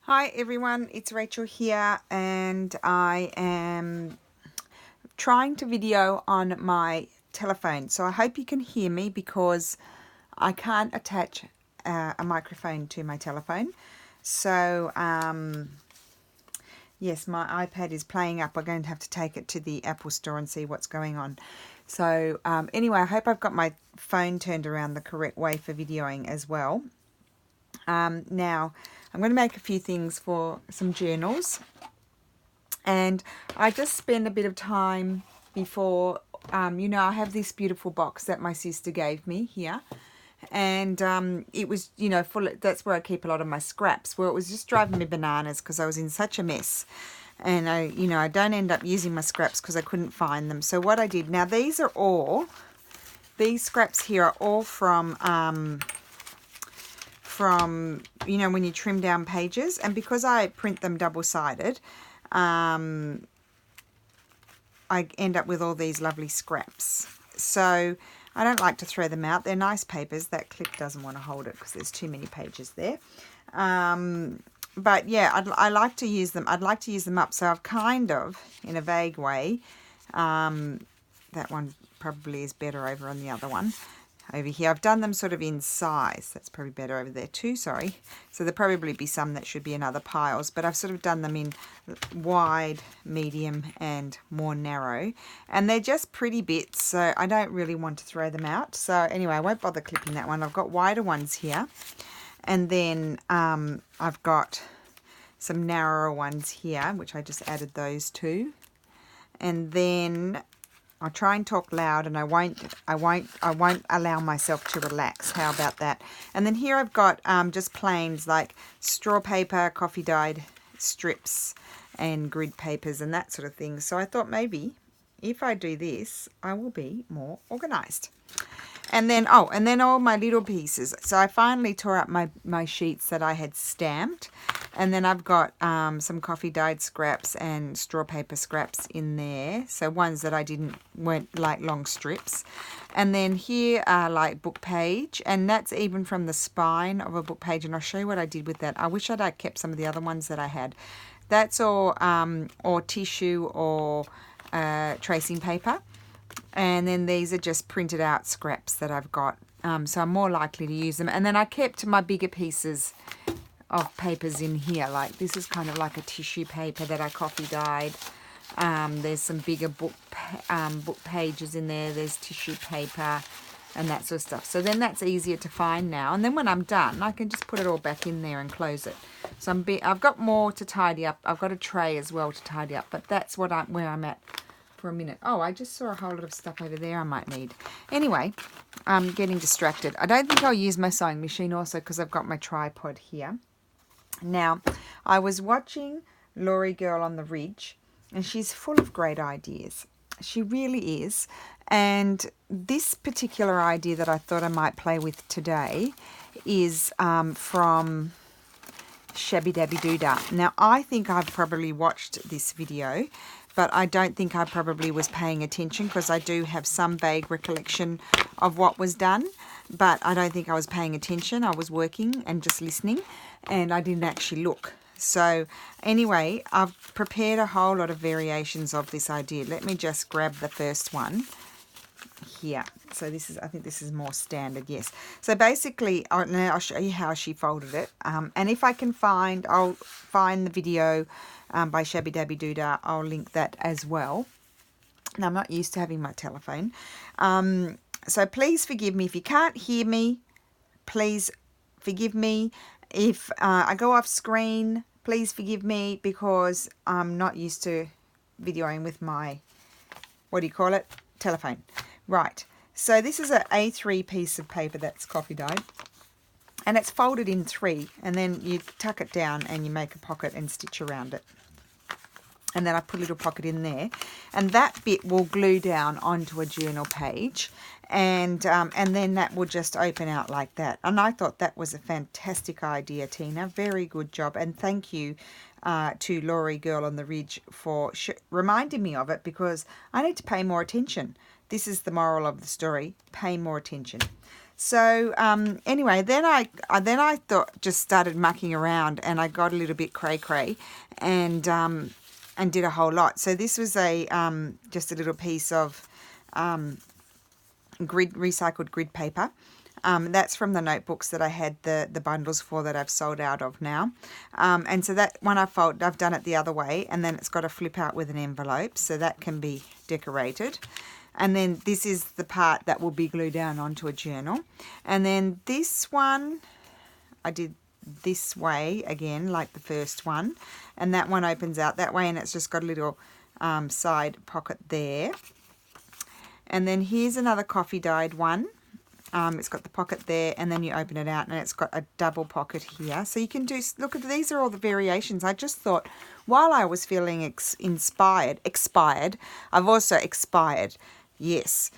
Hi everyone, it's Rachel here and I am trying to video on my telephone. So I hope you can hear me because I can't attach a microphone to my telephone. So yes, my iPad is playing up. We're going to have to take it to the Apple store and see what's going on. So anyway, I hope I've got my phone turned around the correct way for videoing as well. Now, I'm going to make a few things for some journals, and I just spend a bit of time before, I have this beautiful box that my sister gave me here, and it was, full of, that's where I keep a lot of my scraps, where it was just driving me bananas because I was in such a mess. And I don't end up using my scraps because I couldn't find them. So what I did, now these scraps here are all from when you trim down pages, and because I print them double-sided, I end up with all these lovely scraps. So I don't like to throw them out. They're nice papers. That clip doesn't want to hold it because there's too many pages there. But yeah, I like to use them. I'd like to use them up. So I've kind of, in a vague way, that one probably is better over on the other one. Over here, I've done them sort of in size. That's probably better over there too, sorry. So there'll probably be some that should be in other piles, but I've sort of done them in wide, medium, and more narrow. And they're just pretty bits, so I don't really want to throw them out. So anyway, I won't bother clipping that one. I've got wider ones here. And then I've got some narrower ones here, which I just added those to. And then I'll try and talk loud, and I won't allow myself to relax. How about that? And then here I've got just plains like straw paper, coffee dyed strips, and grid papers and that sort of thing. So I thought maybe if I do this, I will be more organized. And then, and then all my little pieces. So I finally tore up my sheets that I had stamped. And then I've got some coffee dyed scraps and straw paper scraps in there. So ones that weren't like long strips. And then here are like book page. And that's even from the spine of a book page. And I'll show you what I did with that. I wish I'd kept some of the other ones that I had. That's all or tissue or tracing paper. And then these are just printed out scraps that I've got. So I'm more likely to use them. And then I kept my bigger pieces of papers in here. Like this is kind of like a tissue paper that I coffee dyed. There's some bigger book pages in there. There's tissue paper and that sort of stuff. So then that's easier to find now. And then when I'm done, I can just put it all back in there and close it. So I've got more to tidy up. I've got a tray as well to tidy up. But that's where I'm at. For a minute. Oh, I just saw a whole lot of stuff over there I might need. Anyway, I'm getting distracted. I don't think I'll use my sewing machine also because I've got my tripod here. Now, I was watching Laurie Girl on the Ridge, and she's full of great ideas. She really is. And this particular idea that I thought I might play with today is from Shabbydabbydoodah. Now, I think I've probably watched this video, but I don't think I probably was paying attention because I do have some vague recollection of what was done, but I don't think I was paying attention. I was working and just listening, and I didn't actually look. So anyway, I've prepared a whole lot of variations of this idea. Let me just grab the first one here. So I think this is more standard, yes. So basically, I'll show you how she folded it. And if I can I'll find the video by Shabbydabbydoodah. I'll link that as well. Now, I'm not used to having my telephone. So please forgive me. If you can't hear me, please forgive me. If I go off screen, please forgive me because I'm not used to videoing with my, telephone. Right. So this is an A3 piece of paper that's coffee dyed. And it's folded in 3. And then you tuck it down and you make a pocket and stitch around it. And then I put a little pocket in there, and that bit will glue down onto a journal page, and then that will just open out like that. And I thought that was a fantastic idea, Tina. Very good job, and thank you to Laurie Girl on the Ridge for reminding me of it, because I need to pay more attention. This is the moral of the story: pay more attention. So anyway, then I thought, just started mucking around, and I got a little bit cray and did a whole lot. So this was a just a little piece of recycled grid paper. That's from the notebooks that I had the bundles for, that I've sold out of now. And so that when I've done it the other way, and then it's got a flip out with an envelope, so that can be decorated. And then this is the part that will be glued down onto a journal. And then this one, I did this way again, like the first one. And that one opens out that way, and it's just got a little side pocket there. And then here's another coffee dyed one. It's got the pocket there, and then you open it out, and it's got a double pocket here. So you can do, look at, these are all the variations. I just thought, while I was feeling expired, I've also expired. Yes.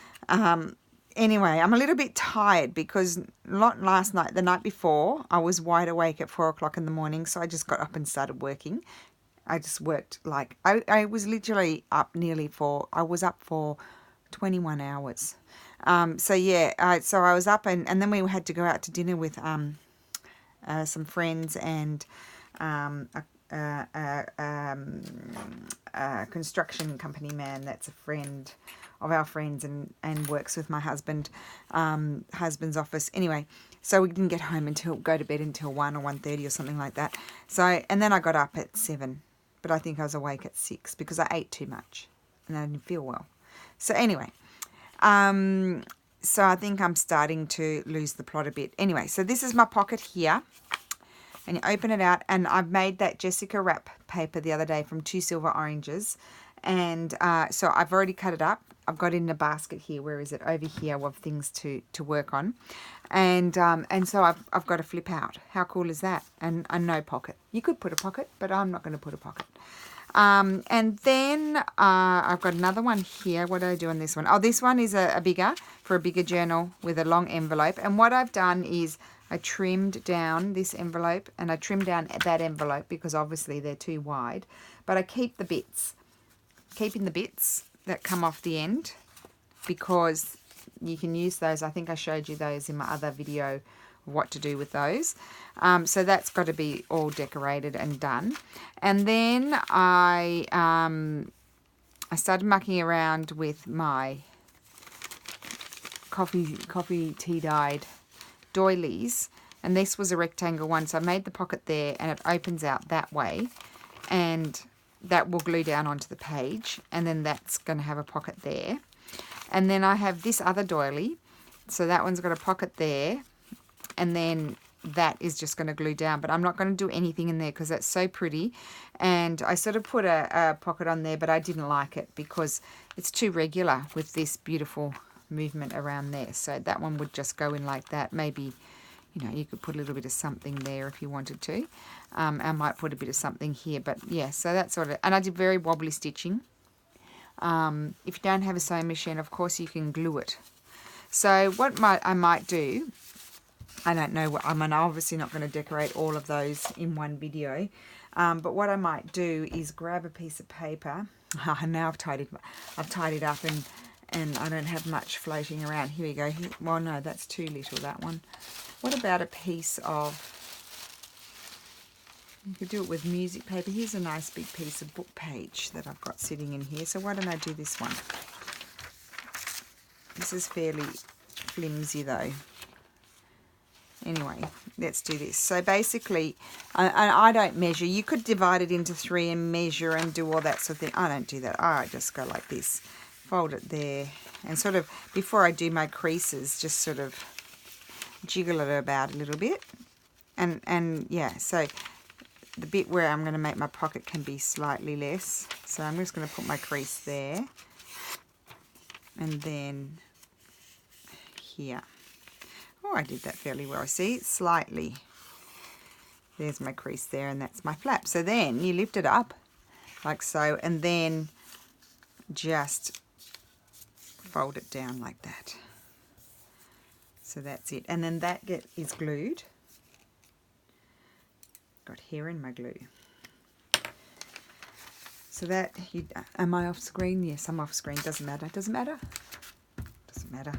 Anyway, I'm a little bit tired because last night, the night before, I was wide awake at 4 o'clock in the morning. So I just got up and started working. I just worked like, I was literally up I was up for 21 hours. So yeah, so I was up, and then we had to go out to dinner with some friends and a construction company man that's a friend of our friends and works with my husband's office. Anyway, so we didn't go to bed until 1 or 1:30 or something like that. So, and then I got up at 7, but I think I was awake at 6 because I ate too much and I didn't feel well. So anyway, so I think I'm starting to lose the plot a bit. Anyway, so this is my pocket here. And you open it out, and I've made that Jessica wrap paper the other day from 2 silver oranges. And so I've already cut it up. I've got it in a basket here. Where is it? Over here of things to work on. And so I've got a flip out. How cool is that? And no pocket. You could put a pocket, but I'm not going to put a pocket. And then I've got another one here. What did I do on this one? Oh, this one is a bigger journal with a long envelope. And what I've done is I trimmed down this envelope, and I trimmed down that envelope because obviously they're too wide. But I keep the bits, keeping the bits that come off the end, because you can use those. I think I showed you those in my other video, what to do with those. So that's got to be all decorated and done. And then I started mucking around with my coffee tea dyed doilies, and this was a rectangle one, so I made the pocket there, and it opens out that way, and that will glue down onto the page, and then that's going to have a pocket there. And then I have this other doily, so that one's got a pocket there, and then that is just going to glue down, but I'm not going to do anything in there because that's so pretty. And I sort of put a pocket on there, but I didn't like it because it's too regular with this beautiful movement around there. So that one would just go in like that. Maybe, you know, you could put a little bit of something there if you wanted to. I might put a bit of something here, but yeah, so that's sort of, and I did very wobbly stitching. If you don't have a sewing machine, of course you can glue it. So what I might do, I don't know, I'm obviously not going to decorate all of those in one video, but what I might do is grab a piece of paper. Now I've tied it up, and I don't have much floating around. Here we go. Well, no, that's too little, that one. What about a piece of, you could do it with music paper. Here's a nice big piece of book page that I've got sitting in here. So why don't I do this one? This is fairly flimsy though. Anyway, let's do this. So basically, I don't measure. You could divide it into 3 and measure and do all that sort of thing. I don't do that. I just go like this. Fold it there, and sort of, before I do my creases, just sort of jiggle it about a little bit. And yeah, so the bit where I'm going to make my pocket can be slightly less. So I'm just going to put my crease there. And then here. Oh, I did that fairly well. See, slightly. There's my crease there, and that's my flap. So then you lift it up like so, and then just fold it down like that. So that's it. And then that is glued. Got hair in my glue. So that, am I off screen? Yes, I'm off screen. Doesn't matter. Doesn't matter. Doesn't matter.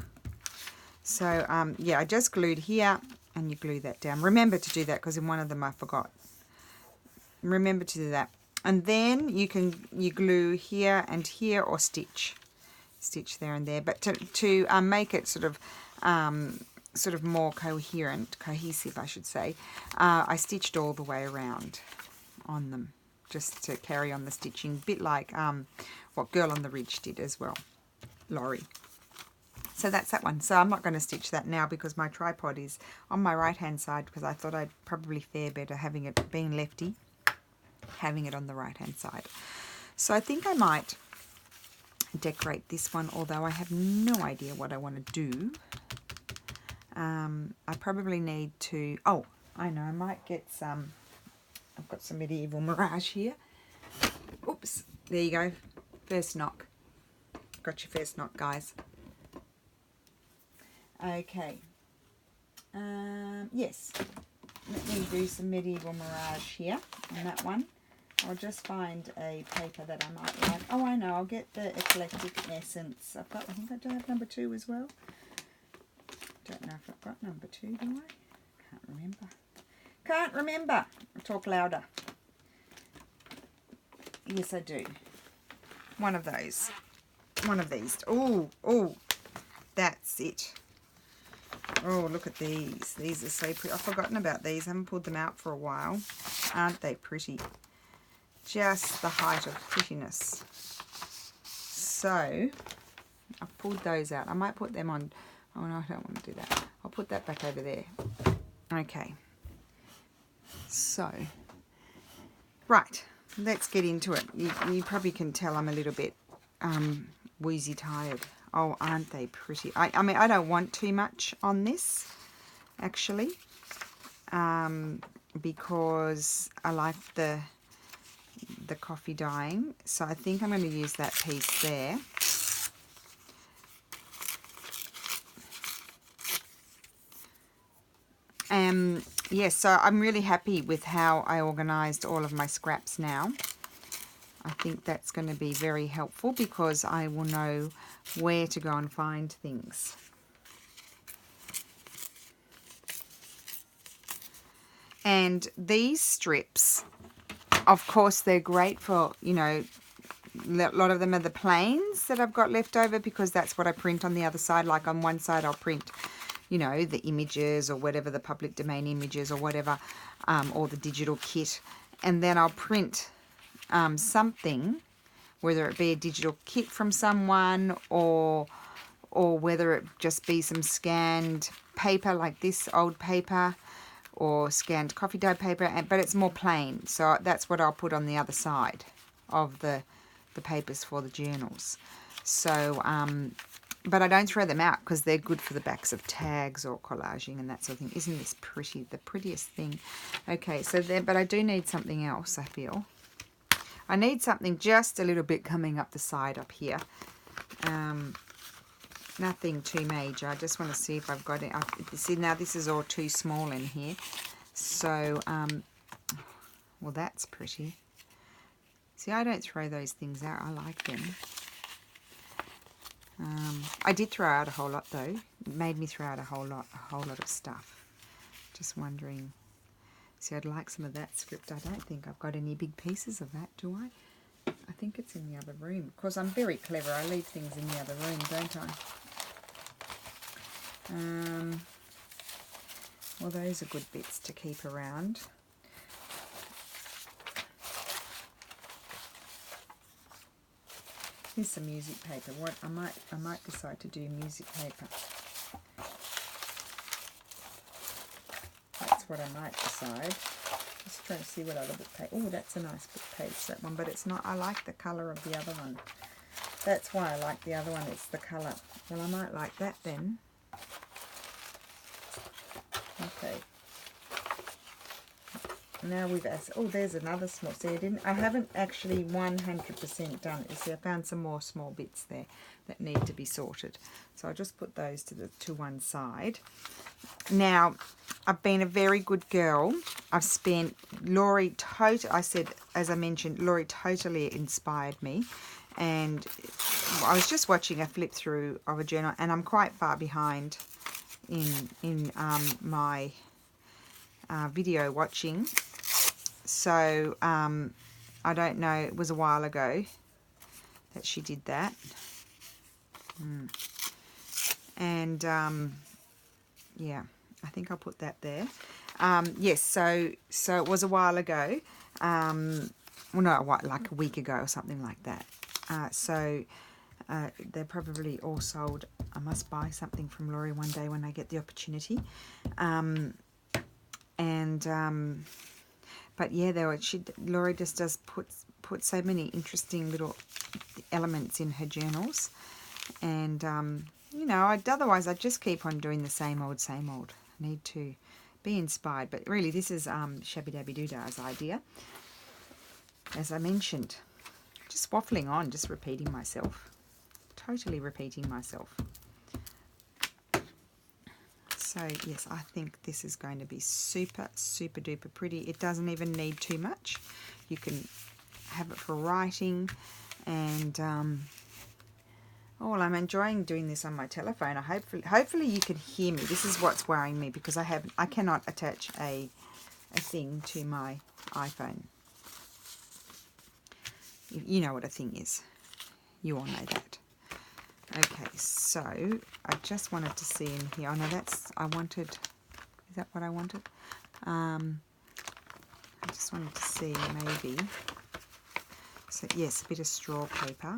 So yeah, I just glued here, and you glue that down. Remember to do that because in one of them I forgot. Remember to do that. And then you glue here and here, or stitch there and there. But to make it sort of more cohesive, I should say, I stitched all the way around on them, just to carry on the stitching, a bit like what Girl on the Ridge did as well, Laurie. So that's that one. So I'm not going to stitch that now because my tripod is on my right hand side, because I thought I'd probably fare better having it, being lefty, having it on the right hand side. So I think I might decorate this one, although I have no idea what I want to do. I probably need to, oh, I know, I might get some, I've got some Medieval Mirage here. Oops, there you go. First knock. Got your first knock, guys. Okay. Yes. Let me do some Medieval Mirage here on that one. I'll just find a paper that I might like. Oh, I know. I'll get the Eclectic Essence. I think I do have number 2 as well. Don't know if I've got number 2, do I? Can't remember. Can't remember. I'll talk louder. Yes, I do. One of those. One of these. Oh, that's it. Oh, look at these. These are so pretty. I've forgotten about these. I haven't pulled them out for a while. Aren't they pretty? Just the height of prettiness. So, I've pulled those out. I might put them on. Oh, no, I don't want to do that. I'll put that back over there. Okay. So, right. Let's get into it. You probably can tell I'm a little bit wheezy tired. Oh, aren't they pretty? I mean, I don't want too much on this, actually, because I like the coffee dyeing. So I think I'm going to use that piece there. Yes, so I'm really happy with how I organised all of my scraps now. I think that's going to be very helpful because I will know where to go and find things. And these strips, of course, they're great for, you know, a lot of them are the plains that I've got left over because that's what I print on the other side. Like on one side I'll print, you know, the images or whatever, the public domain images or whatever, or the digital kit. And then I'll print something, whether it be a digital kit from someone or whether it just be some scanned paper like this old paper or scanned coffee dye paper, but it's more plain. So that's what I'll put on the other side of the papers for the journals. So, but I don't throw them out because they're good for the backs of tags or collaging and that sort of thing. Isn't this pretty? The prettiest thing. Okay, so there, but I do need something else, I feel. I need something just a little bit coming up the side up here. Nothing too major. I just want to see if I've got it. See, now this is all too small in here. So, well, that's pretty. See, I don't throw those things out. I like them. I did throw out a whole lot, though. It made me throw out a whole lot of stuff. Just wondering. See, I'd like some of that script. I don't think I've got any big pieces of that, do I? I think it's in the other room. Of course, I'm very clever. I leave things in the other room, don't I? Well, those are good bits to keep around. Here's some music paper. What I might decide to do music paper. That's what I might decide. Just trying to see what other book page. Oh, that's a nice book page, that one, but it's not. I like the colour of the other one. That's why I like the other one. It's the colour. Well, I might like that then. Okay. Now we've asked. Oh, there's another small. See, I haven't actually 100% done it. You see, I found some more small bits there that need to be sorted. So I'll just put those to one side. Now, I've been a very good girl. I've spent Laurie I said, as I mentioned, Laurie totally inspired me. And I was just watching a flip through of a journal, and I'm quite far behind in my video watching. So I don't know, it was a while ago that she did that. And yeah, I think I'll put that there. Yes, so it was a while ago. Well, no, like a week ago or something like that. So they're probably all sold. I must buy something from Laurie one day when I get the opportunity. But yeah, Laurie just does put so many interesting little elements in her journals, and you know, otherwise I'd just keep on doing the same old, same old. I need to be inspired, but really this is Shabbydabbydooddah's idea. As I mentioned, just waffling on, just repeating myself, totally repeating myself. So yes, I think this is going to be super, super duper pretty. It doesn't even need too much. You can have it for writing, and oh, well, I'm enjoying doing this on my telephone. Hopefully you can hear me. This is what's worrying me, because I cannot attach a thing to my iPhone. You know what a thing is. You all know that. Okay, so I just wanted to see in here. Oh no, is that what I wanted? I just wanted to see maybe. So yes, a bit of straw paper.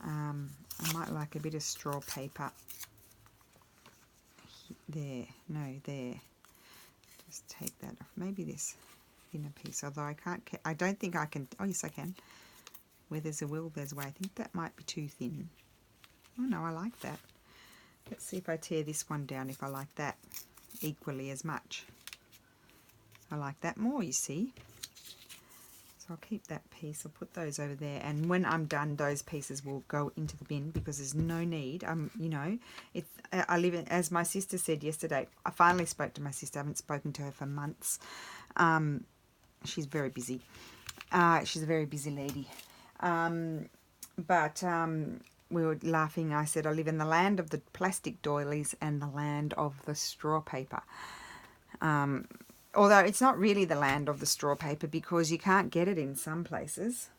I might like a bit of straw paper. There, no, there. Just take that off. Maybe this thinner piece, although I don't think I can. Oh yes, I can. Where there's a will, there's a way. I think that might be too thin. Oh no, I like that. Let's see if I tear this one down, if I like that equally as much. I like that more, you see. So I'll keep that piece. I'll put those over there, and when I'm done, those pieces will go into the bin, because there's no need. You know, I live in, as my sister said yesterday. I finally spoke to my sister. I haven't spoken to her for months. She's very busy. She's a very busy lady. But we were laughing. I said I live in the land of the plastic doilies and the land of the straw paper. Although it's not really the land of the straw paper, because you can't get it in some places.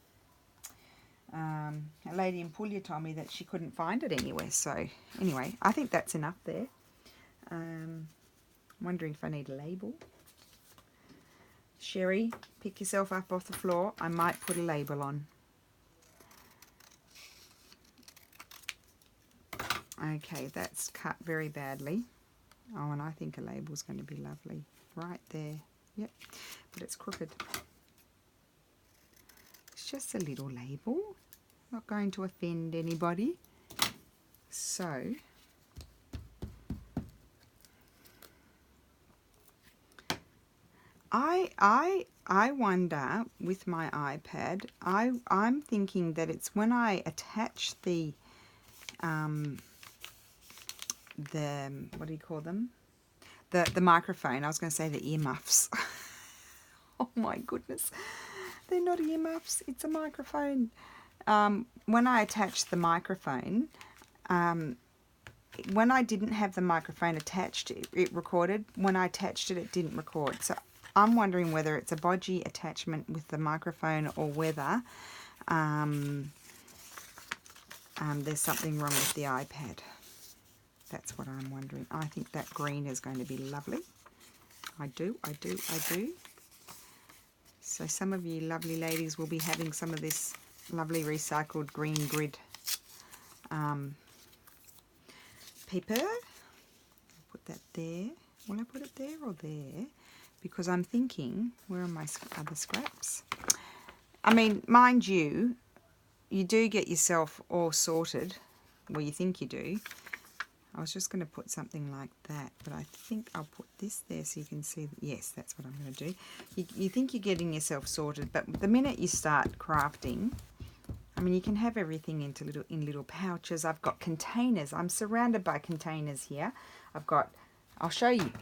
A lady in Puglia told me that she couldn't find it anywhere. So anyway, I think that's enough there. I'm wondering if I need a label. Sherry, pick yourself up off the floor. I might put a label on. Okay, that's cut very badly. Oh, and I think a label's going to be lovely. Right there. Yep, but it's crooked. It's just a little label. Not going to offend anybody. So, I wonder with my iPad, I'm thinking that it's when I attach the what do you call them? The microphone. I was going to say the earmuffs. Oh my goodness. They're not earmuffs. It's a microphone. When I attach the microphone, when I didn't have the microphone attached, it recorded. When I attached it, it didn't record. So I'm wondering whether it's a bodgy attachment with the microphone, or whether there's something wrong with the iPad. That's what I'm wondering. I think that green is going to be lovely. I do. So some of you lovely ladies will be having some of this lovely recycled green grid paper. I'll put that there. Will I put it there or there? Because I'm thinking, where are my other scraps? I mean, mind you, you do get yourself all sorted. Well, you think you do. I was just going to put something like that, but I think I'll put this there so you can see that, yes, that's what I'm going to do. You think you're getting yourself sorted, but the minute you start crafting, I mean, you can have everything in little pouches. I've got containers. I'm surrounded by containers here. I'll show you.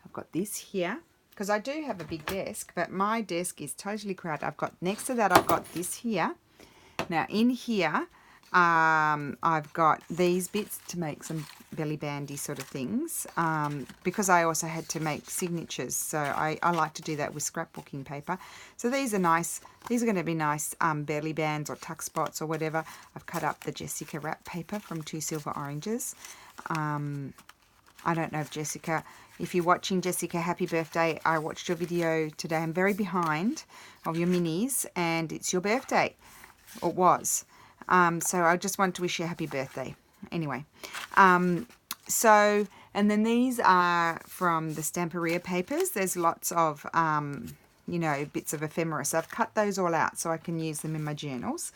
I've got this here, because I do have a big desk, but my desk is totally crowded. Next to that, I've got this here. Now, in here, I've got these bits to make some belly bandy sort of things, because I also had to make signatures, so I like to do that with scrapbooking paper. So these are nice. These are going to be nice belly bands or tuck spots or whatever. I've cut up the Jessica wrap paper from 2 silver oranges. I don't know if Jessica, if you're watching, Jessica, happy birthday. I watched your video today. I'm very behind of your minis, and it's your birthday, or it was. So I just wanted to wish you a happy birthday. Anyway, so, and then these are from the Stamperia papers. There's lots of, you know, bits of ephemera. So I've cut those all out so I can use them in my journals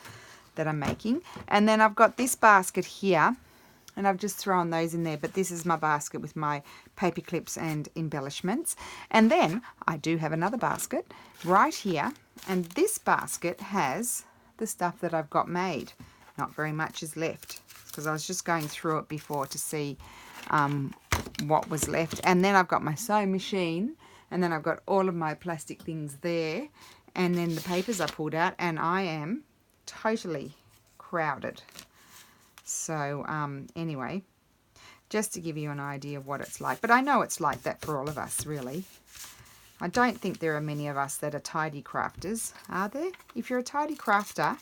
that I'm making. And then I've got this basket here, and I've just thrown those in there. But this is my basket with my paper clips and embellishments. And then I do have another basket right here. And this basket has the stuff that I've got made. Not very much is left, because I was just going through it before to see what was left. And then I've got my sewing machine, and then I've got all of my plastic things there, and then the papers I pulled out, and I am totally crowded. So anyway, just to give you an idea of what it's like. But I know it's like that for all of us, really. I don't think there are many of us that are tidy crafters, are there? If you're a tidy crafter,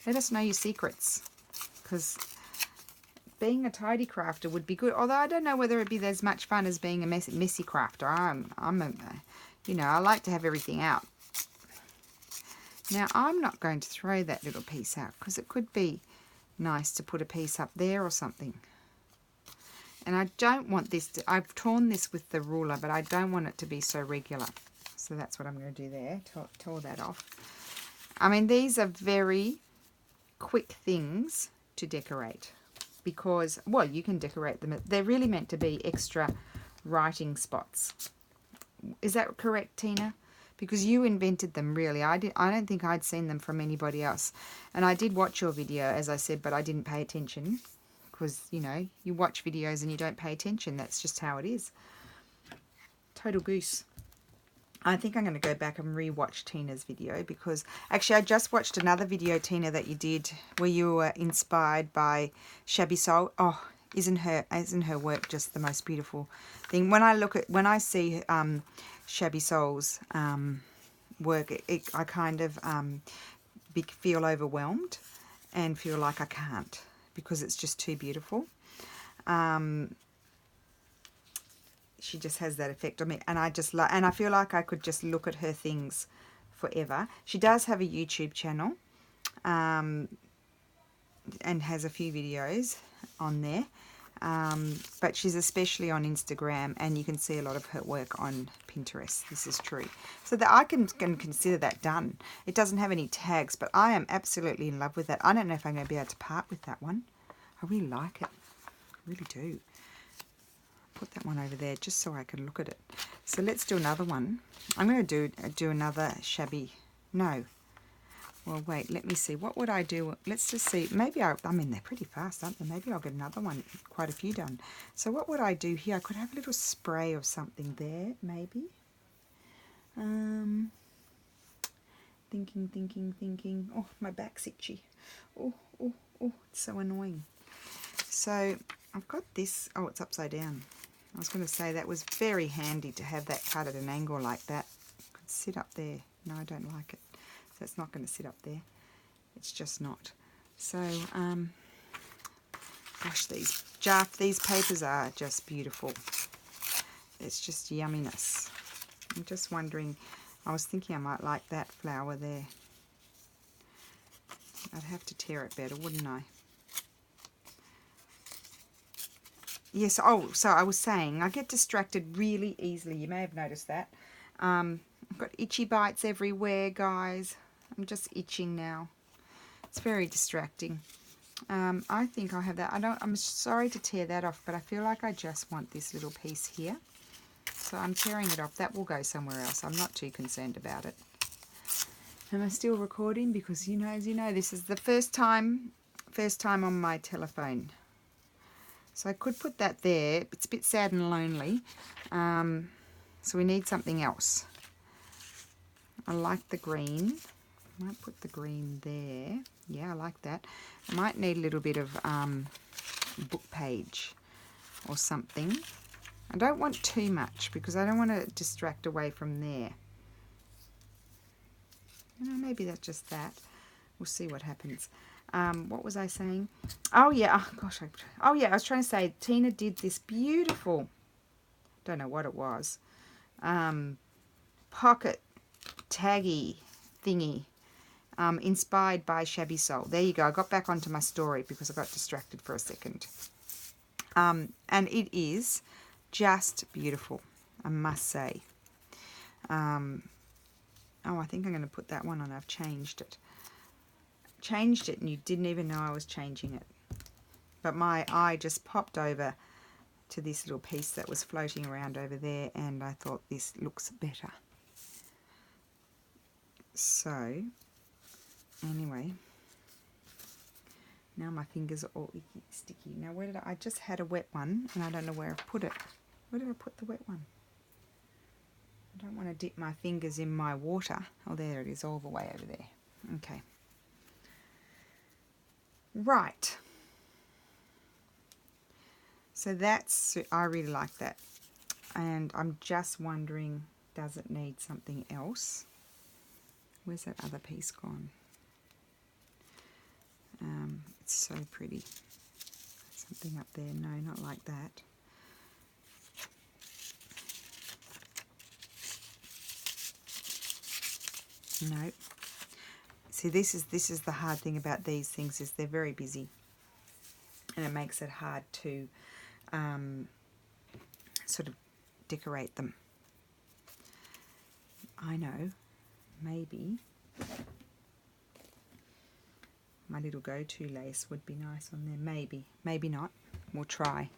let us know your secrets, because being a tidy crafter would be good. Although I don't know whether it'd be as much fun as being a messy crafter. You know, I like to have everything out. Now, I'm not going to throw that little piece out, because it could be nice to put a piece up there or something. And I don't want this to, I've torn this with the ruler, but I don't want it to be so regular. So that's what I'm going to do there, tore that off. I mean, these are very quick things to decorate, because, well, you can decorate them. They're really meant to be extra writing spots. Is that correct, Tina? Because you invented them, really. I don't think I'd seen them from anybody else. And I did watch your video, as I said, but I didn't pay attention. Because, you know, you watch videos and you don't pay attention. That's just how it is. Total goose. I think I'm going to go back and re-watch Tina's video, because actually I just watched another video, Tina, that you did where you were inspired by Shabby Soul. Oh, isn't her work just the most beautiful thing? When I see Shabby Soul's work, I kind of feel overwhelmed and feel like I can't, because it's just too beautiful. She just has that effect on me, and I feel like I could just look at her things forever. She does have a YouTube channel, and has a few videos on there, but she's especially on Instagram, and you can see a lot of her work on Pinterest. This is true, so that I can consider that done. It doesn't have any tags, but I am absolutely in love with that. I don't know if I'm going to be able to part with that one. I really like it, I really do. Put that one over there just so I can look at it. So let's do another one. I'm going to do another shabby. No. Well, wait, let me see. What would I do? Let's just see. Maybe I mean, they're pretty fast, aren't they? Maybe I'll get another one, quite a few done. So what would I do here? I could have a little spray of something there, maybe. Thinking. Oh, my back's itchy. Oh, it's so annoying. So I've got this. Oh, it's upside down. I was going to say that was very handy to have that cut at an angle like that. It could sit up there. No, I don't like it. So it's not going to sit up there. It's just not. So, gosh, these papers are just beautiful. It's just yumminess. I'm just wondering, I was thinking I might like that flower there. I'd have to tear it better, wouldn't I? Yes, oh, so I was saying, I get distracted really easily. You may have noticed that. I've got itchy bites everywhere, guys. I'm just itching now. It's very distracting. I think I'll have that. I'm sorry to tear that off, but I feel like I just want this little piece here. So I'm tearing it off. That will go somewhere else. I'm not too concerned about it. Am I still recording? Because, you know, as you know, this is the first time on my telephone. So I could put that there. It's a bit sad and lonely. So we need something else. I like the green. I might put the green there. Yeah, I like that. I might need a little bit of book page. or something. I don't want too much because I don't want to distract away from there. Maybe that's just that. We'll see what happens. What was I saying? Oh yeah, oh gosh, I was trying to say Tina did this beautiful, don't know what it was, pocket taggy thingy, inspired by Shabby Soul. There you go. I got back onto my story because I got distracted for a second. And it is just beautiful, I must say. Oh, I think I'm going to put that one on. I've changed it. Changed it and you didn't even know I was changing it. But my eye just popped over to this little piece that was floating around over there, and I thought this looks better. So, anyway, now my fingers are all icky, sticky. Now, where did I just had a wet one, and I don't know where I put it. Where did I put the wet one? I don't want to dip my fingers in my water. Oh, there it is, all the way over there. Okay. Right. So that's, I really like that. And I'm just wondering, does it need something else? Where's that other piece gone? It's so pretty. Something up there. No, not like that. No. See, this is the hard thing about these things, is they're very busy, and it makes it hard to sort of decorate them. I know, maybe my little go-to lace would be nice on there. Maybe, maybe not. We'll try.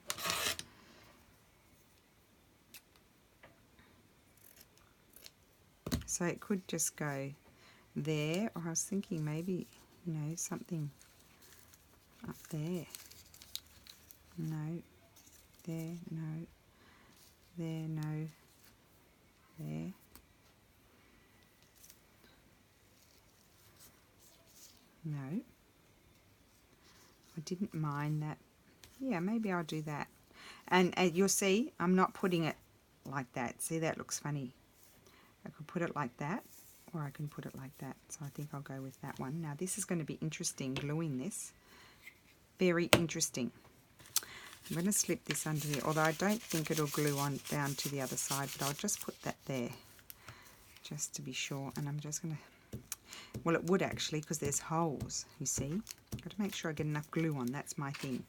So it could just go there, or I was thinking maybe, you know, something up there. No, there, no, there, no, there. No, I didn't mind that. Yeah, maybe I'll do that. And you'll see, I'm not putting it like that. See, that looks funny. I could put it like that, or I can put it like that. So I think I'll go with that one. Now this is going to be interesting, gluing this. Very interesting. I'm going to slip this under here, although I don't think it'll glue on down to the other side, but I'll just put that there, just to be sure. And I'm just going to, well, it would actually, because there's holes, you see. I've got to make sure I get enough glue on, that's my thing.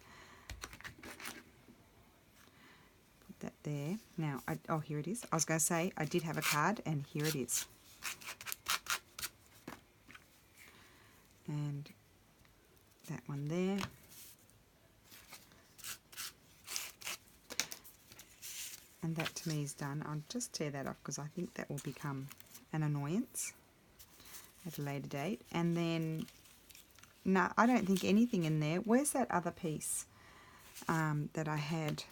Put that there. Now, oh, here it is. I was going to say, I did have a card, and here it is. And that one there. And that to me is done. I'll just tear that off because I think that will become an annoyance at a later date. And then, no, I don't think anything in there. Where's that other piece that I had?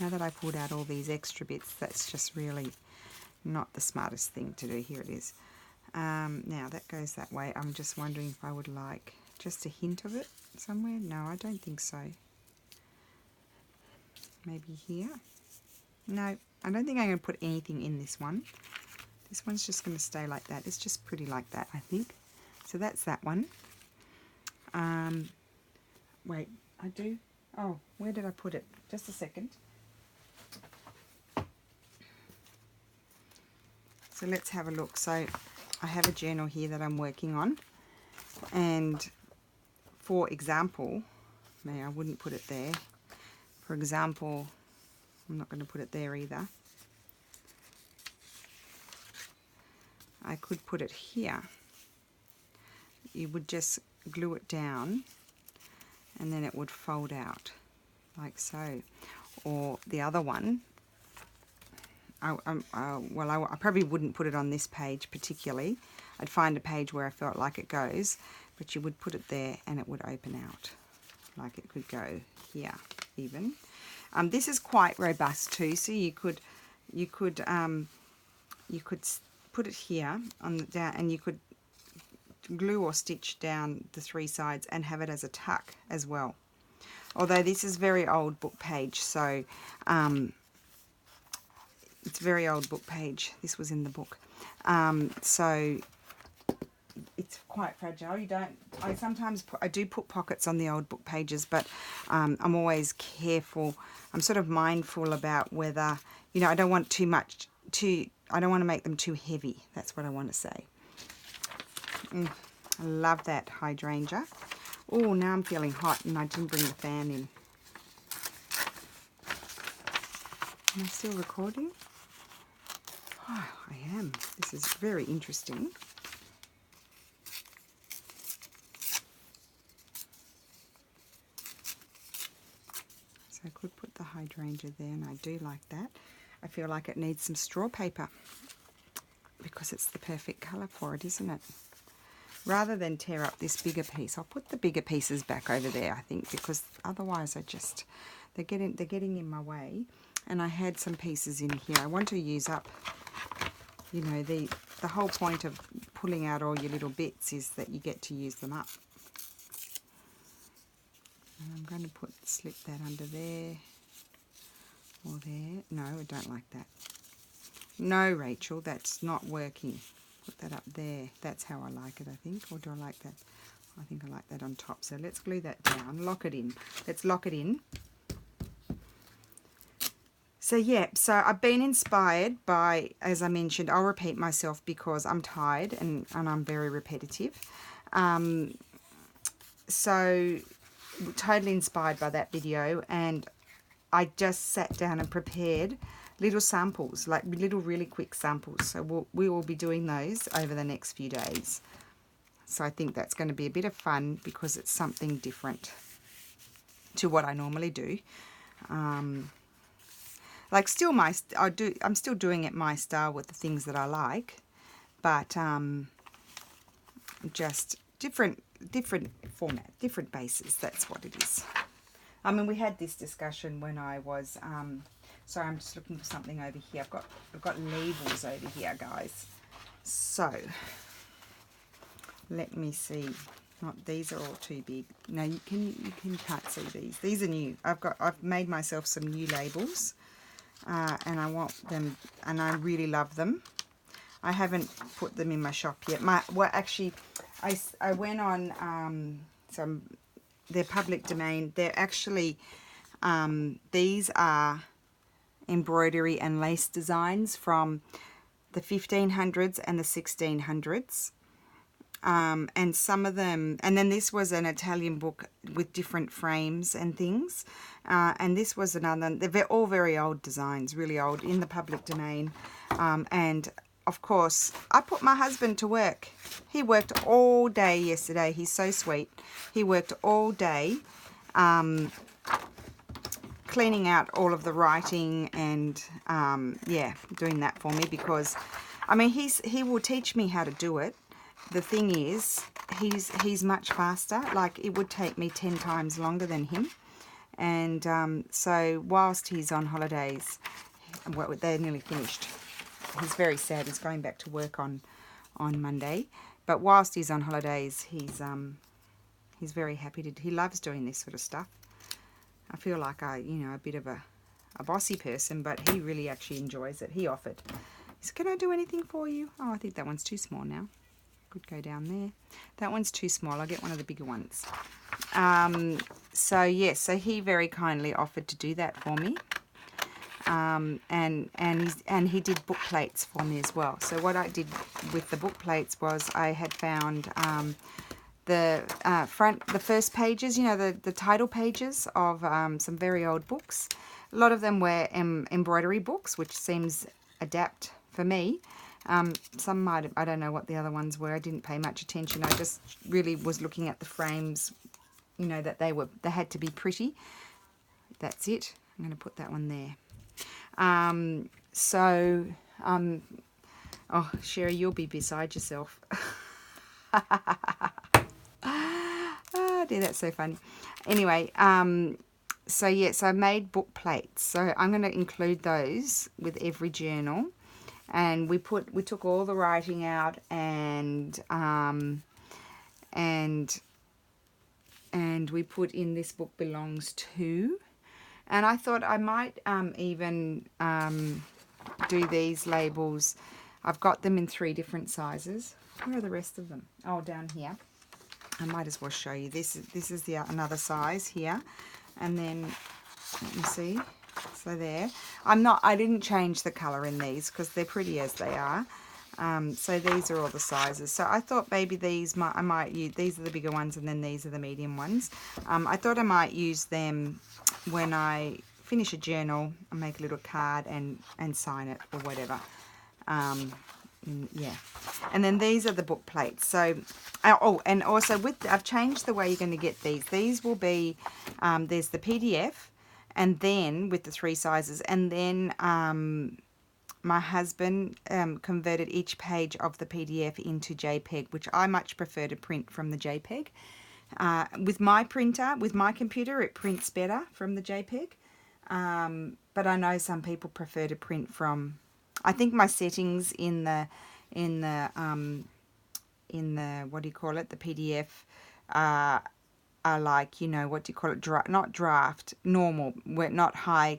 Now that I pulled out all these extra bits, that's just really not the smartest thing to do. Here it is. Now that goes that way. I'm just wondering if I would like just a hint of it somewhere. No, I don't think so. Maybe here. No, I don't think I'm going to put anything in this one. This one's just going to stay like that. It's just pretty like that, I think. So that's that one. Wait, I do. Oh, where did I put it? Just a second. So let's have a look. So I have a journal here that I'm working on. And for example, I wouldn't put it there. For example, I'm not going to put it there either. I could put it here. You would just glue it down and then it would fold out like so. Or the other one, I probably wouldn't put it on this page particularly. I'd find a page where I felt like it goes, but you would put it there and it would open out. Like it could go here even. This is quite robust too, so you could put it here on the down, and you could glue or stitch down the three sides and have it as a tuck as well. Although this is very old book page, so it's very old book page. This was in the book. So it's quite fragile. I do put pockets on the old book pages, but I'm always careful. I'm sort of mindful about whether, I don't want I don't want to make them too heavy. That's what I want to say. I love that hydrangea. Oh, now I'm feeling hot and I didn't bring the fan in. Am I still recording? Oh, I am. This is very interesting. So I could put the hydrangea there, and I do like that. I feel like it needs some straw paper because it's the perfect colour for it, isn't it? Rather than tear up this bigger piece, I'll put the bigger pieces back over there, I think, because otherwise they're getting in my way. And I had some pieces in here. I want to use up, the whole point of pulling out all your little bits is that you get to use them up. And I'm going to slip that under there or there. No, I don't like that. No, Rachel, that's not working. Put that up there. That's how I like it, I think. Or do I like that? I think I like that on top. So let's glue that down. Lock it in. Let's lock it in. So yeah, so I've been inspired by, as I mentioned, I'll repeat myself because I'm tired and I'm very repetitive. So totally inspired by that video, and I just sat down and prepared little samples, like little really quick samples. So we will be doing those over the next few days. So I think that's going to be a bit of fun because it's something different to what I normally do. Like still I'm still doing it my style with the things that I like, but just different format, different bases. That's what it is. I mean, we had this discussion when I was sorry, I'm just looking for something over here. I've got labels over here, guys. So let me see. Not these are all too big. No, you can't see these. These are new. I've made myself some new labels. And I want them, and I really love them. I haven't put them in my shop yet. Actually, I went on they're public domain. They're actually these are embroidery and lace designs from the 1500s and the 1600s. And some of them, and then this was an Italian book with different frames and things, and this was another. They're all very old designs, really old, in the public domain. And of course I put my husband to work. He worked all day yesterday. He's so sweet. He worked all day cleaning out all of the writing and yeah, doing that for me, because I mean he will teach me how to do it. The thing is, he's much faster. Like, it would take me 10 times longer than him. And so whilst he's on holidays, well, they're nearly finished. He's very sad. He's going back to work on Monday. But whilst he's on holidays, he's very happy to. He loves doing this sort of stuff. I feel like a bit of a bossy person, but he really actually enjoys it. He offered. He said, "Can I do anything for you?" Oh, I think that one's too small now. Could go down there. That one's too small. I'll get one of the bigger ones. So yes, so he very kindly offered to do that for me. And he did book plates for me as well. So what I did with the book plates was I had found the first pages, the title pages of some very old books. A lot of them were embroidery books, which seems adapt for me. Some I don't know what the other ones were. I didn't pay much attention. I just really was looking at the frames, that they had to be pretty. That's it. I'm going to put that one there. Oh, Sherry, you'll be beside yourself. Oh dear, that's so funny. Anyway, so yes, I made book plates. So I'm going to include those with every journal. And we took all the writing out and and we put in this book belongs to. And I thought I might even do these labels. I've got them in 3 different sizes. Where are the rest of them? Oh, down here. I might as well show you. This is the another size here. And then, let me see. So there. I didn't change the colour in these because they're pretty as they are. So these are all the sizes. So I thought maybe I might use, these are the bigger ones and then these are the medium ones. I thought I might use them when I finish a journal and make a little card and sign it or whatever. Yeah. And then these are the book plates. So, oh, and also I've changed the way you're going to get these. These will be, there's the PDF and then with the 3 sizes, and then my husband converted each page of the PDF into JPEG, which I much prefer to print from the JPEG. With my printer, with my computer, it prints better from the JPEG. But I know some people prefer to print from. I think my settings in the what do you call it? The PDF are like, you know, what do you call it? Not draft, normal. We're not high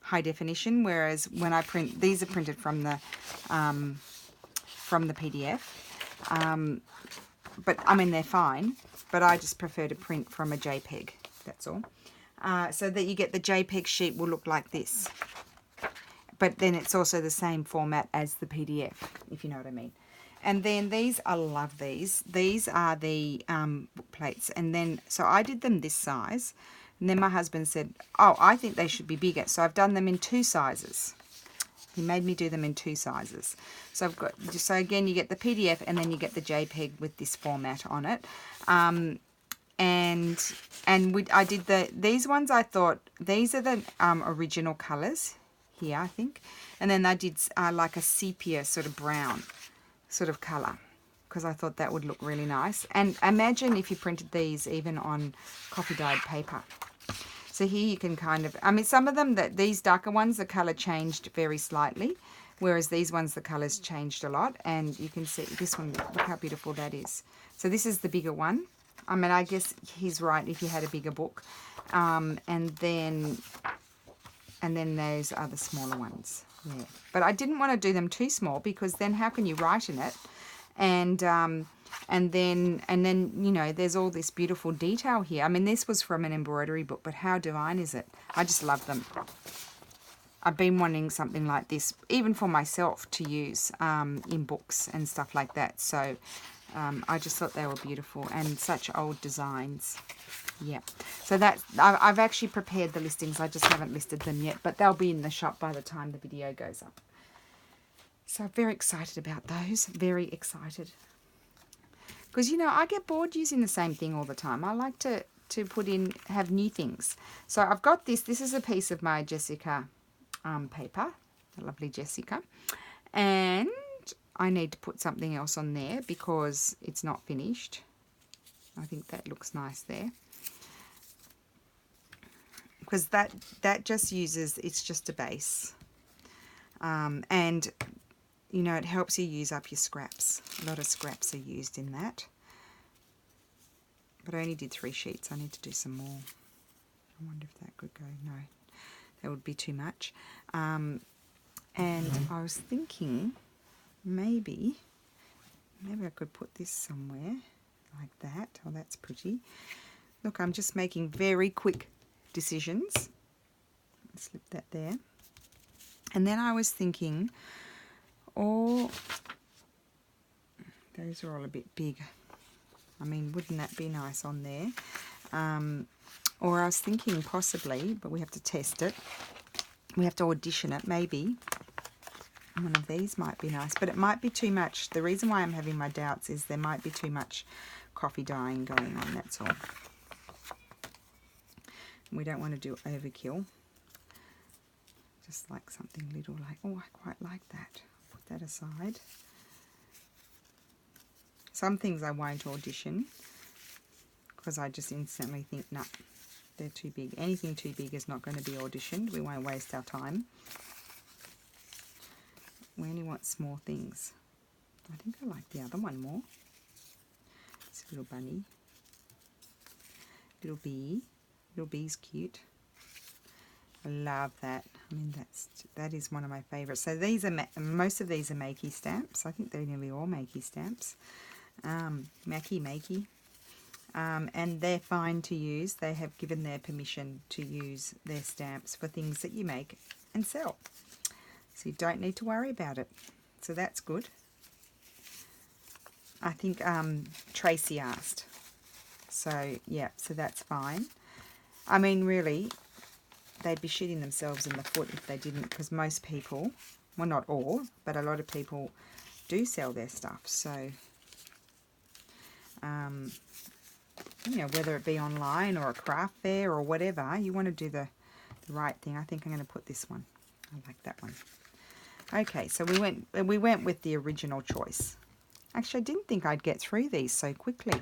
definition. Whereas when I print, these are printed from the PDF. But I mean, they're fine. But I just prefer to print from a JPEG. That's all. So that you get the JPEG sheet will look like this. But then it's also the same format as the PDF, if you know what I mean. And then these, I love these. These are the book plates. And then, so I did them this size. And then my husband said, oh, I think they should be bigger. So I've done them in 2 sizes. He made me do them in 2 sizes. So I've got, so again, you get the PDF and then you get the JPEG with this format on it. I did these ones. I thought these are the original colours here, I think, and then I did like a sepia sort of brown sort of colour because I thought that would look really nice. And imagine if you printed these even on coffee dyed paper. So here you can kind of, I mean, some of them, these darker ones, the colour changed very slightly, whereas these ones the colours changed a lot. And you can see this one, look how beautiful that is. So this is the bigger one. I mean, I guess he's right if you had a bigger book. And then those are the smaller ones. Yeah. But I didn't want to do them too small because then how can you write in it? And then you know, there's all this beautiful detail here. I mean, this was from an embroidery book, but how divine is it? I just love them. I've been wanting something like this, even for myself, to use in books and stuff like that. So I just thought they were beautiful and such old designs. Yeah, so that's, I've actually prepared the listings. I just haven't listed them yet, but they'll be in the shop by the time the video goes up. So I'm very excited about those. Very excited. Because, you know, I get bored using the same thing all the time. I like to have new things. So I've got this. This is a piece of my Jessica paper. The lovely Jessica. And I need to put something else on there because it's not finished. I think that looks nice there. Because that just uses, it's just a base. And, you know, it helps you use up your scraps. A lot of scraps are used in that. But I only did 3 sheets. I need to do some more. I wonder if that could go. No, that would be too much. And I was thinking maybe I could put this somewhere like that. Oh, that's pretty. Look, I'm just making very quick decisions. Slip that there. And then I was thinking, oh, those are all a bit big. I mean, wouldn't that be nice on there? Or I was thinking possibly, but we have to test it. We have to audition it, maybe. One of these might be nice, but it might be too much. The reason why I'm having my doubts is there might be too much coffee dyeing going on, that's all. We don't want to do overkill. Just like something little like, oh, I quite like that. Put that aside. Some things I won't audition because I just instantly think, nah, they're too big. Anything too big is not going to be auditioned. We won't waste our time. We only want small things. I think I like the other one more. It's a little bunny. Little bee. Little bee's cute. I love that. I mean, that is one of my favorites. So these are most of these are Makey stamps. I think they're nearly all Makey stamps. Makey. And they're fine to use. They have given their permission to use their stamps for things that you make and sell. So you don't need to worry about it. So that's good. I think Tracy asked. So, yeah, so that's fine. I mean, really, they'd be shooting themselves in the foot if they didn't, because most people, well, not all, but a lot of people do sell their stuff. So, you know, whether it be online or a craft fair or whatever, you want to do the right thing. I think I'm going to put this one. I like that one. Okay, so we went with the original choice. Actually, I didn't think I'd get through these so quickly.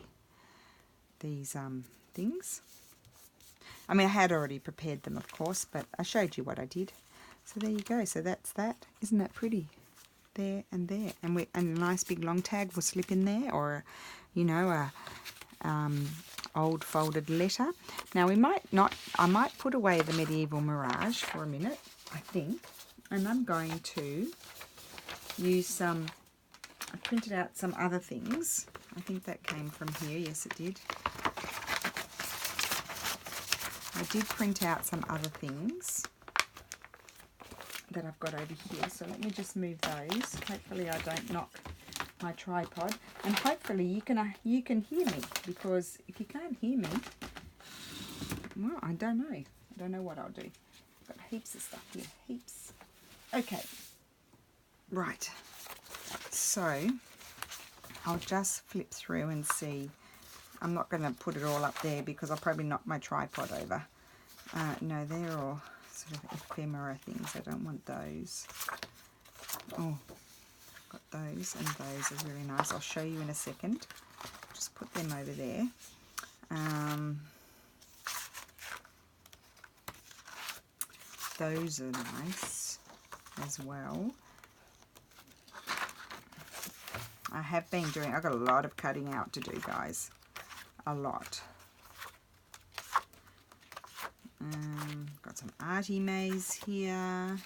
These things. I mean, I had already prepared them, of course, but I showed you what I did. So there you go. So that's that. Isn't that pretty? There and there. And a nice big long tag will slip in there, or, you know, a old folded letter. Now we might not. I might put away the Medieval Mirage for a minute, I think, and I'm going to use some. I printed out some other things. I think that came from here. Yes, it did. I did print out some other things that I've got over here. So let me just move those. Hopefully I don't knock my tripod. And hopefully you can hear me, because if you can't hear me, well, I don't know. I don't know what I'll do. I've got heaps of stuff here. Heaps. Okay. Right. So I'll just flip through and see. I'm not going to put it all up there because I'll probably knock my tripod over. No, they're all sort of ephemera things. I don't want those. Oh, got those, and those are really nice. I'll show you in a second. Just put them over there. Those are nice as well. I have been doing, I've got a lot of cutting out to do, guys. A lot. Got some arty maze here.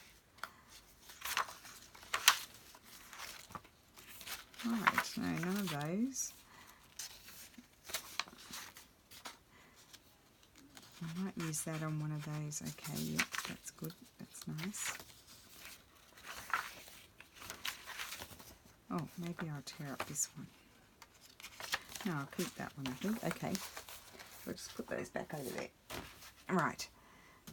Right, no, none of those. I might use that on one of those. Okay, yep, that's good. That's nice. Oh, maybe I'll tear up this one. No, I'll keep that one, I think. Okay. We'll just put those back over there. Right.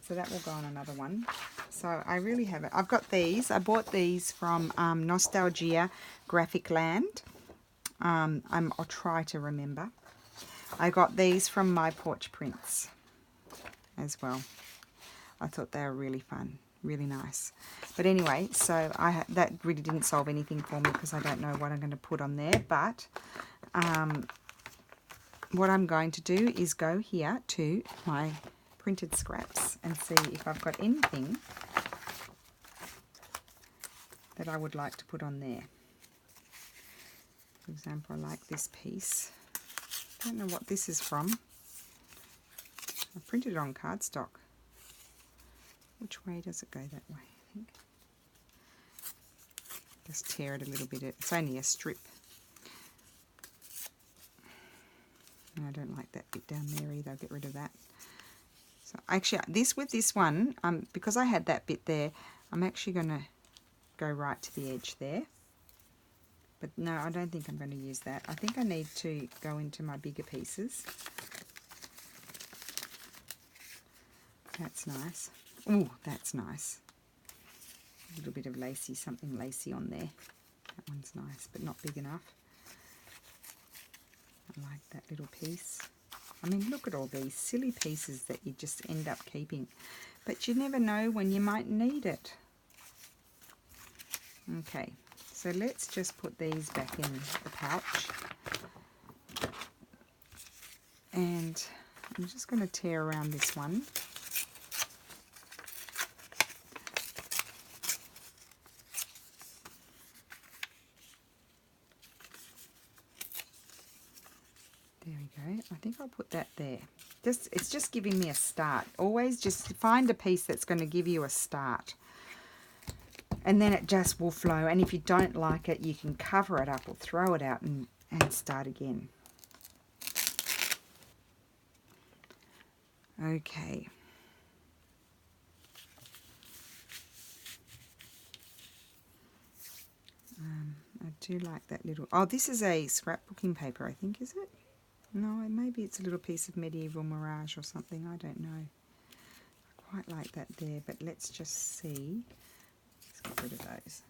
So that will go on another one. So I really have it. I've got these. I bought these from Nostaglie Grafikland. I'll try to remember. I got these from My Porch Prints as well. I thought they were really fun. Really nice. But anyway, so that really didn't solve anything for me because I don't know what I'm going to put on there. But what I'm going to do is go here to my printed scraps and see if I've got anything that I would like to put on there. For example, I like this piece. I don't know what this is from. I printed it on cardstock. Which way does it go? That way, I think. Just tear it a little bit. It's only a strip. And I don't like that bit down there either. I'll get rid of that. So actually, with this one, because I had that bit there, I'm actually going to go right to the edge there. But no, I don't think I'm going to use that. I think I need to go into my bigger pieces. That's nice. Oh, that's nice. A little bit of lacy, something lacy on there. That one's nice, but not big enough. I like that little piece. I mean, look at all these silly pieces that you just end up keeping. But you never know when you might need it. Okay, so let's just put these back in the pouch. And I'm just going to tear around this one. There we go. I think I'll put that there. It's just giving me a start. Always just find a piece that's going to give you a start. And then it just will flow. And if you don't like it, you can cover it up or throw it out and start again. Okay. I do like that little... Oh, this is a scrapbooking paper, I think, is it? No, maybe it's a little piece of Medieval Mirage or something. I don't know. I quite like that there, but let's just see. Let's get rid of those.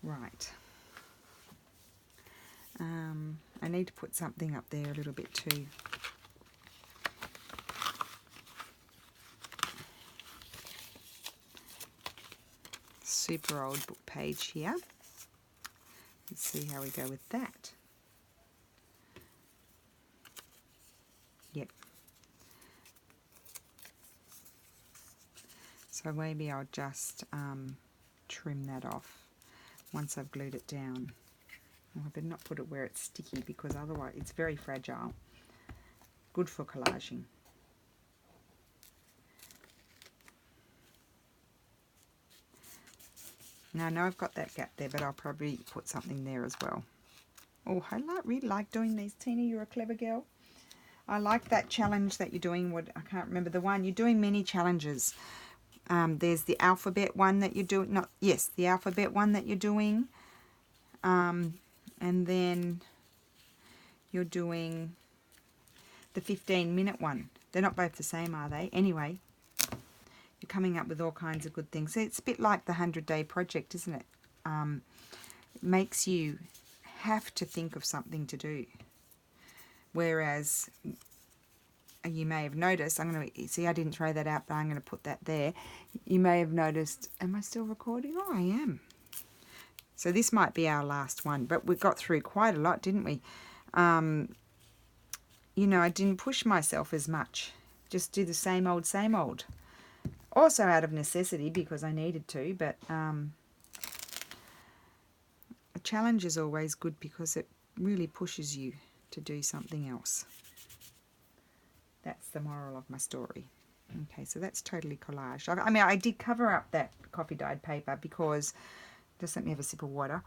Right. I need to put something up there a little bit too. Super old book page here. Let's see how we go with that. Yep. So maybe I'll just trim that off once I've glued it down. Oh, I better not put it where it's sticky because otherwise it's very fragile. Good for collaging. Now I know I've got that gap there, but I'll probably put something there as well. Oh, I really like doing these, Tina. You're a clever girl. I like that challenge that you're doing. I can't remember the one. You're doing many challenges. There's the alphabet one that you're doing. The alphabet one that you're doing. And then you're doing the 15-minute one. They're not both the same, are they? Anyway, you're coming up with all kinds of good things. So it's a bit like the 100-day project, isn't it? It makes you have to think of something to do. Whereas you may have noticed, I'm going to see, I didn't throw that out, but I'm going to put that there. You may have noticed, am I still recording? Oh, I am. So this might be our last one, but we got through quite a lot, didn't we? You know, I didn't push myself as much. Just do the same old, same old. Also out of necessity because I needed to, but a challenge is always good because it really pushes you to do something else. That's the moral of my story. Okay, so that's totally collage. I mean, I did cover up that coffee dyed paper because, just let me have a sip of water.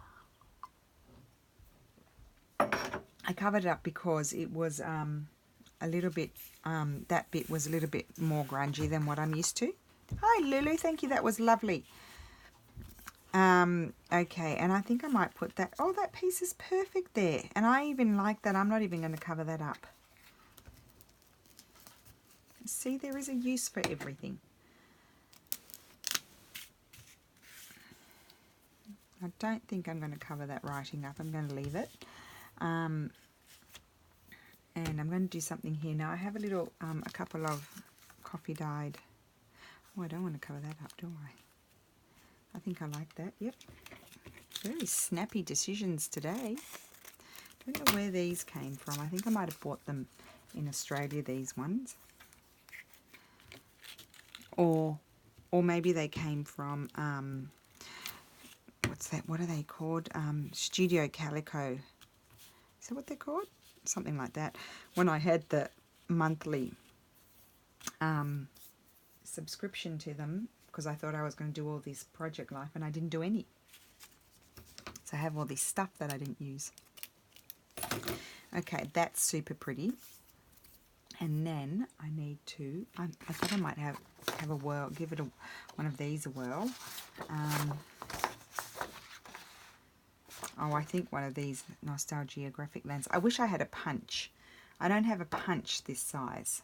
I covered it up because it was a little bit, that bit was a little bit more grungy than what I'm used to. Hi Lulu, thank you, that was lovely. Okay, and I think I might put that, oh, that piece is perfect there. And I even like that. I'm not even going to cover that up. See, there is a use for everything. I don't think I'm going to cover that writing up. I'm going to leave it. And I'm going to do something here. Now I have a little, a couple of coffee dyed. Oh, I don't want to cover that up, do I? I think I like that. Yep. Very snappy decisions today. Don't know where these came from. I think I might have bought them in Australia, these ones. Or maybe they came from, what's that? What are they called? Studio Calico. Is that what they're called? Something like that. When I had the monthly subscription to them, because I thought I was going to do all this project life and I didn't do any. So I have all this stuff that I didn't use. Okay, that's super pretty. And then I need to, I thought I might have a whirl, give it one of these a whirl. Oh, I think one of these Nostaglie Grafiklands. I wish I had a punch. I don't have a punch this size.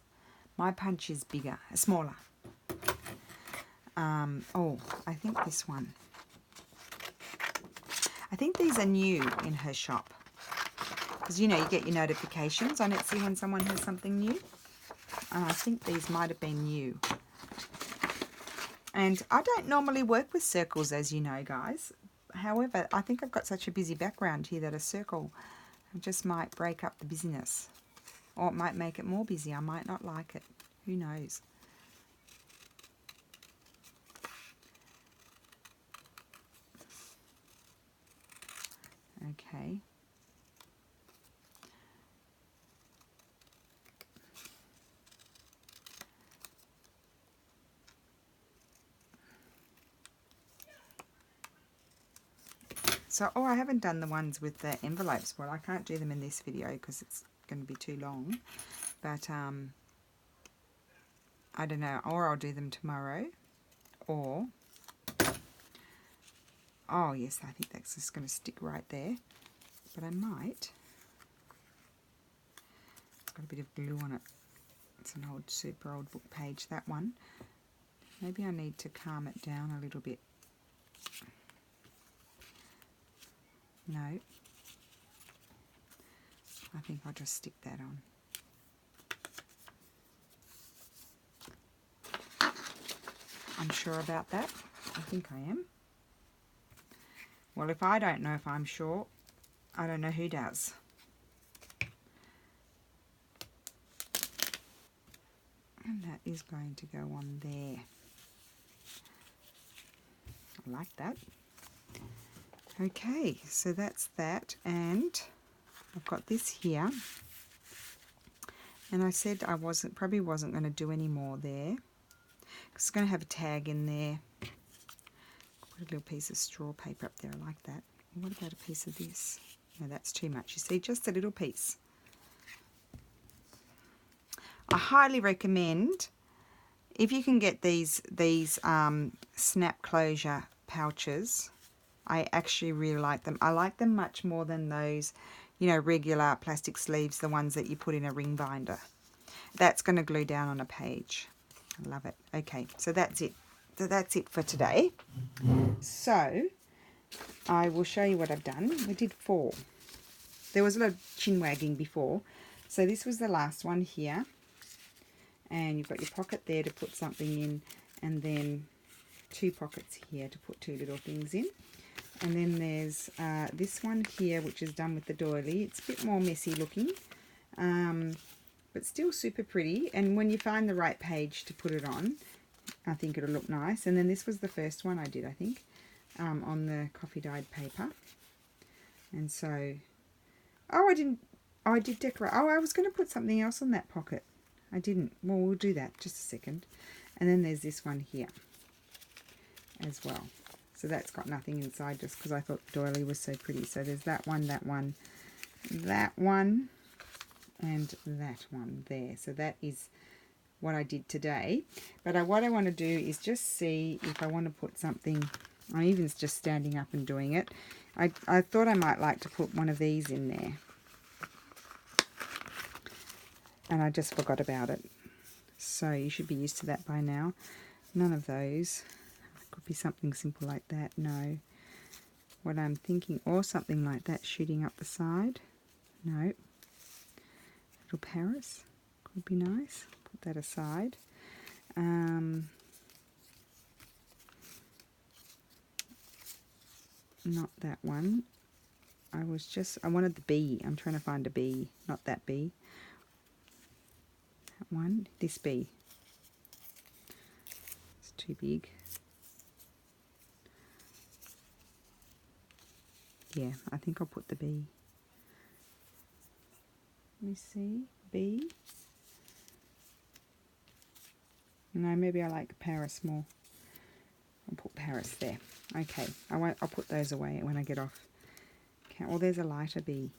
My punch is bigger, smaller. Oh, I think this one. I think these are new in her shop. Because, you know, you get your notifications on Etsy when someone has something new. And I think these might have been new. And I don't normally work with circles, as you know, guys. However, I think I've got such a busy background here that a circle just might break up the busyness. Or it might make it more busy. I might not like it. Who knows? Okay. So, oh, I haven't done the ones with the envelopes. Well, I can't do them in this video because it's going to be too long. But I don't know, or I'll do them tomorrow, or, oh yes, I think that's just going to stick right there, but I might, it's got a bit of glue on it, it's an old, super old book page, that one, maybe I need to calm it down a little bit, no, I think I'll just stick that on. I'm sure about that. I think I am. Well, if I don't know if I'm sure, I don't know who does. And that is going to go on there. I like that. Okay, so that's that. And I've got this here. And I said I probably wasn't going to do any more there. It's going to have a tag in there. Put a little piece of straw paper up there. I like that. What about a piece of this? No, that's too much. You see, just a little piece. I highly recommend, if you can get these snap closure pouches, I actually really like them. I like them much more than those, you know, regular plastic sleeves, the ones that you put in a ring binder. That's going to glue down on a page. I love it. Okay, so that's it. So that's it for today. So I will show you what I've done. We did 4. There was a lot of chin wagging before. So this was the last one here. And you've got your pocket there to put something in, and then 2 pockets here to put 2 little things in. And then there's this one here, which is done with the doily. It's a bit more messy looking, but still super pretty. And when you find the right page to put it on, I think it'll look nice. And then this was the first one I did, I think, on the coffee dyed paper. And so, oh, I did decorate. Oh, I was going to put something else on that pocket. I didn't. Well, we'll do that. Just a second. And then there's this one here as well. So that's got nothing inside, just because I thought the doily was so pretty. So there's that one, that one, that one, and that one there. So that is what I did today. But what I want to do is just see if I want to put something. I'm even just standing up and doing it. I thought I might like to put one of these in there. And I just forgot about it. So you should be used to that by now. None of those. It could be something simple like that. No. What I'm thinking, or something like that shooting up the side. No. Little Paris. Could be nice. Put that aside. Not that one. I wanted the bee. I'm trying to find a bee. Not that bee. That one. This bee. It's too big. Yeah, I think I'll put the bee. Let me see. Bee. No, maybe I like Paris more. I'll put Paris there. Okay, I'll put those away when I get off. Okay, well, there's a lighter bee.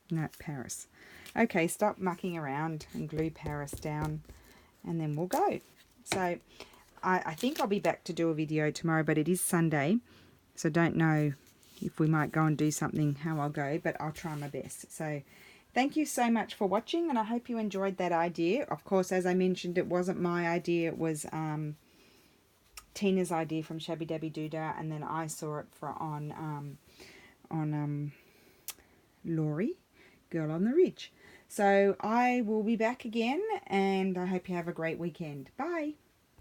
No, Paris. Okay, stop mucking around and glue Paris down, and then we'll go. So I think I'll be back to do a video tomorrow, but it is Sunday, so don't know if we might go and do something, how I'll go, but I'll try my best. So thank you so much for watching, and I hope you enjoyed that idea. Of course, as I mentioned, it wasn't my idea. It was Tina's idea from Shabbydabbydoodah, and then I saw it on Laurie, Girl on the Ridge. So I will be back again, and I hope you have a great weekend. Bye.